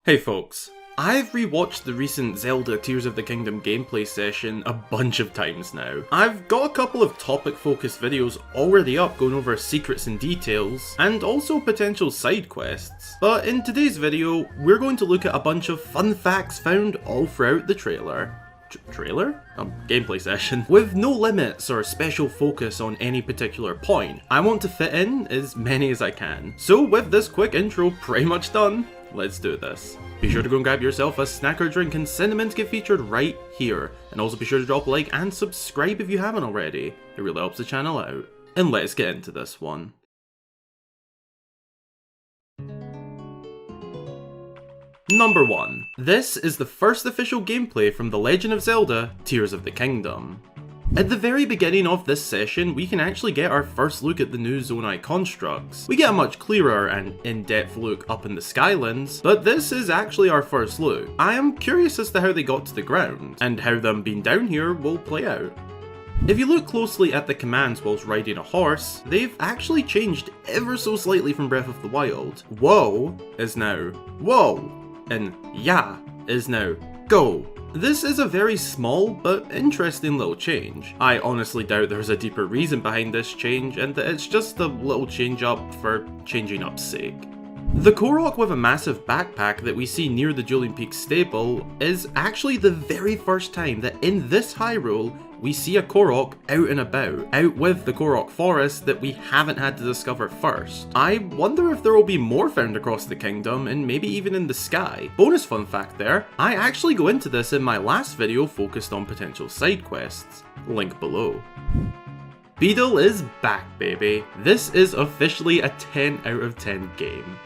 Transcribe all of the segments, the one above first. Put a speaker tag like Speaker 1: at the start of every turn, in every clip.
Speaker 1: Hey folks, I've rewatched the recent Zelda Tears of the Kingdom gameplay session a bunch of times now. I've got a couple of topic focused videos already up going over secrets and details, and also potential side quests. But in today's video, we're going to look at a bunch of fun facts found all throughout the gameplay session, with no limits or special focus on any particular point. I want to fit in as many as I can. So with this quick intro pretty much done, let's do this. Be sure to go and grab yourself a snack or drink and send them in to get featured right here. And also be sure to drop a like and subscribe if you haven't already. It really helps the channel out. And let's get into this one. Number 1. This is the first official gameplay from The Legend of Zelda Tears of the Kingdom. At the very beginning of this session, we can actually get our first look at the new Zonai constructs. We get a much clearer and in-depth look up in the Skylands, but this is actually our first look. I am curious as to how they got to the ground, and how them being down here will play out. If you look closely at the commands whilst riding a horse, they've actually changed ever so slightly from Breath of the Wild. Whoa is now whoa, and yeah is now go. This is a very small but interesting little change. I honestly doubt there's a deeper reason behind this change and that it's just a little change up for changing up's sake. The Korok with a massive backpack that we see near the Julian Peak stable is actually the very first time that in this Hyrule we see a Korok out and about, out with the Korok forest that we haven't had to discover first. I wonder if there will be more found across the kingdom and maybe even in the sky. Bonus fun fact there, I actually go into this in my last video focused on potential side quests. Link below. Beedle is back, baby. This is officially a 10 out of 10 game.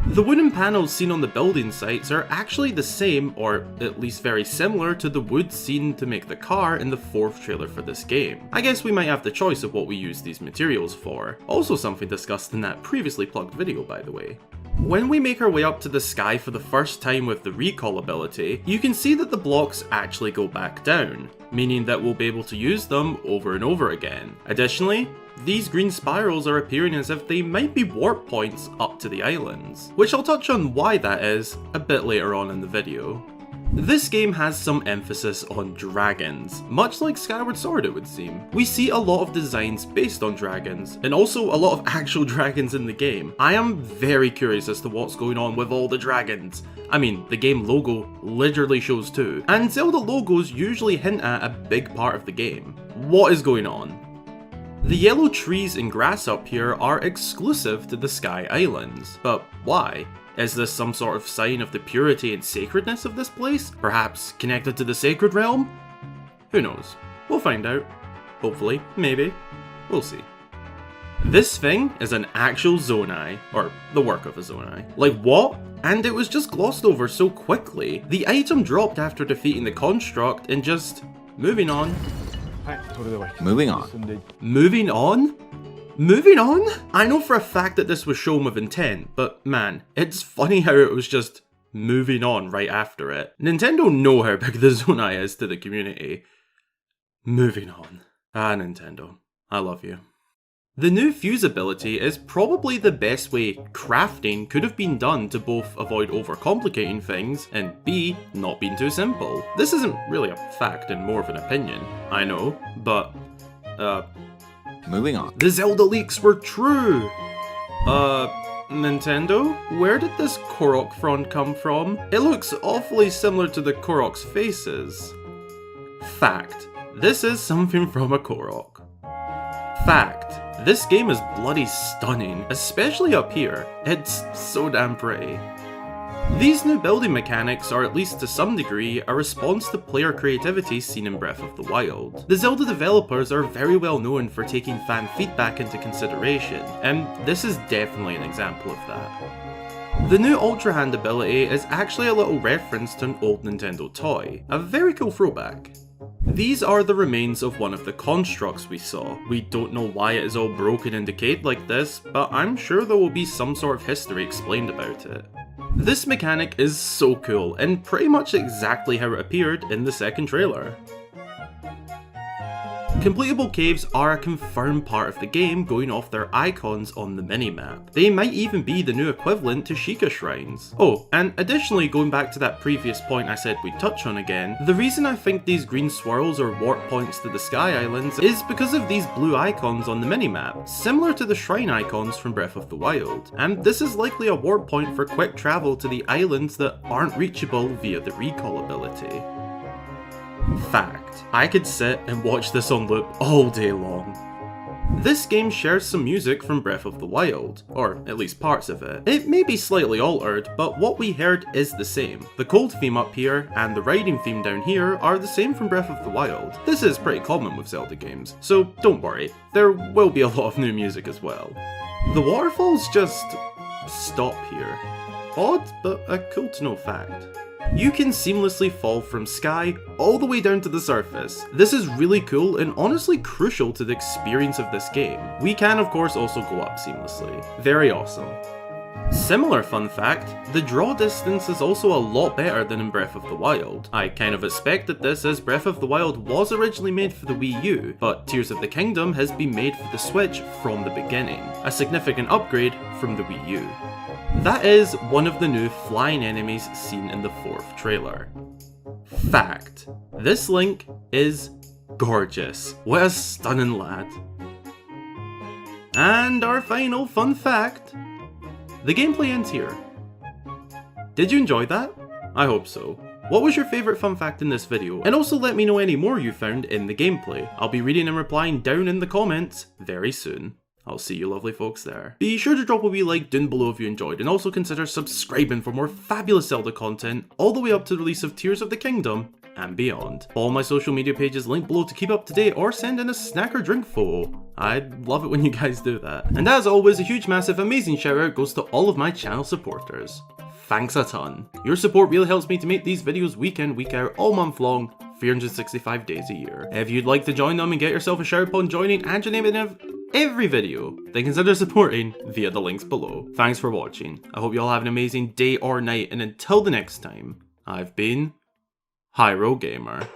Speaker 1: The wooden panels seen on the building sites are actually the same, or at least very similar, to the wood seen to make the car in the 4th trailer for this game. I guess we might have the choice of what we use these materials for. Also something discussed in that previously plugged video, by the way. When we make our way up to the sky for the first time with the recall ability, you can see that the blocks actually go back down, meaning that we'll be able to use them over and over again. Additionally, these green spirals are appearing as if they might be warp points up to the islands, which I'll touch on why that is a bit later on in the video. This game has some emphasis on dragons, much like Skyward Sword it would seem. We see a lot of designs based on dragons, and also a lot of actual dragons in the game. I am very curious as to what's going on with all the dragons. I mean, the game logo literally shows 2, and Zelda logos usually hint at a big part of the game. What is going on? The yellow trees and grass up here are exclusive to the Sky Islands, but why? Is this some sort of sign of the purity and sacredness of this place? Perhaps connected to the sacred realm? Who knows? We'll find out. Hopefully, maybe. We'll see. This thing is an actual Zonai, or the work of a Zonai. Like what? And it was just glossed over so quickly. The item dropped after defeating the construct and just moving on.
Speaker 2: Moving on.
Speaker 1: Moving on? Moving on? I know for a fact that this was shown with intent, but man, it's funny how it was just moving on right after it. Nintendo know how big the Zonai is to the community. Moving on. Ah, Nintendo. I love you. The new fuse ability is probably the best way crafting could have been done to both avoid overcomplicating things and B, not being too simple. This isn't really a fact and more of an opinion, I know, but
Speaker 2: Moving on.
Speaker 1: The Zelda leaks were true! Nintendo? Where did this Korok frond come from? It looks awfully similar to the Korok's faces. Fact. This is something from a Korok. Fact. This game is bloody stunning, especially up here. It's so damn pretty. These new building mechanics are, at least to some degree, a response to player creativity seen in Breath of the Wild. The Zelda developers are very well known for taking fan feedback into consideration, and this is definitely an example of that. The new Ultra Hand ability is actually a little reference to an old Nintendo toy, a very cool throwback. These are the remains of one of the constructs we saw. We don't know why it is all broken and decayed like this, but I'm sure there will be some sort of history explained about it. This mechanic is so cool, and pretty much exactly how it appeared in the second trailer. Completable caves are a confirmed part of the game going off their icons on the minimap. They might even be the new equivalent to Sheikah shrines. Oh, and additionally going back to that previous point I said we'd touch on again, the reason I think these green swirls or warp points to the Sky Islands is because of these blue icons on the minimap, similar to the shrine icons from Breath of the Wild. And this is likely a warp point for quick travel to the islands that aren't reachable via the recall ability. Fact: I could sit and watch this on loop all day long. This game shares some music from Breath of the Wild, or at least parts of it. It may be slightly altered, but what we heard is the same. The cold theme up here and the riding theme down here are the same from Breath of the Wild. This is pretty common with Zelda games, so don't worry, there will be a lot of new music as well. The waterfalls just stop here. Odd, but a cool to know fact. You can seamlessly fall from sky all the way down to the surface. This is really cool and honestly crucial to the experience of this game. We can of course also go up seamlessly. Very awesome. Similar fun fact, the draw distance is also a lot better than in Breath of the Wild. I kind of expected this as Breath of the Wild was originally made for the Wii U, but Tears of the Kingdom has been made for the Switch from the beginning, a significant upgrade from the Wii U. That is one of the new flying enemies seen in the 4th trailer. Fact: this Link is gorgeous. What a stunning lad. And our final fun fact: the gameplay ends here. Did you enjoy that? I hope so. What was your favourite fun fact in this video? And also let me know any more you found in the gameplay. I'll be reading and replying down in the comments very soon. I'll see you lovely folks there. Be sure to drop a wee like down below if you enjoyed, and also consider subscribing for more fabulous Zelda content all the way up to the release of Tears of the Kingdom and beyond. Follow my social media pages linked below to keep up to date, or send in a snack or drink photo. I'd love it when you guys do that. And as always, a huge massive amazing shout out goes to all of my channel supporters. Thanks a ton. Your support really helps me to make these videos week in, week out, all month long, 365 days a year. If you'd like to join them and get yourself a shout upon joining and your name in every video, then consider supporting via the links below. Thanks for watching. I hope you all have an amazing day or night, and until the next time, I've been Hyrule Gamer.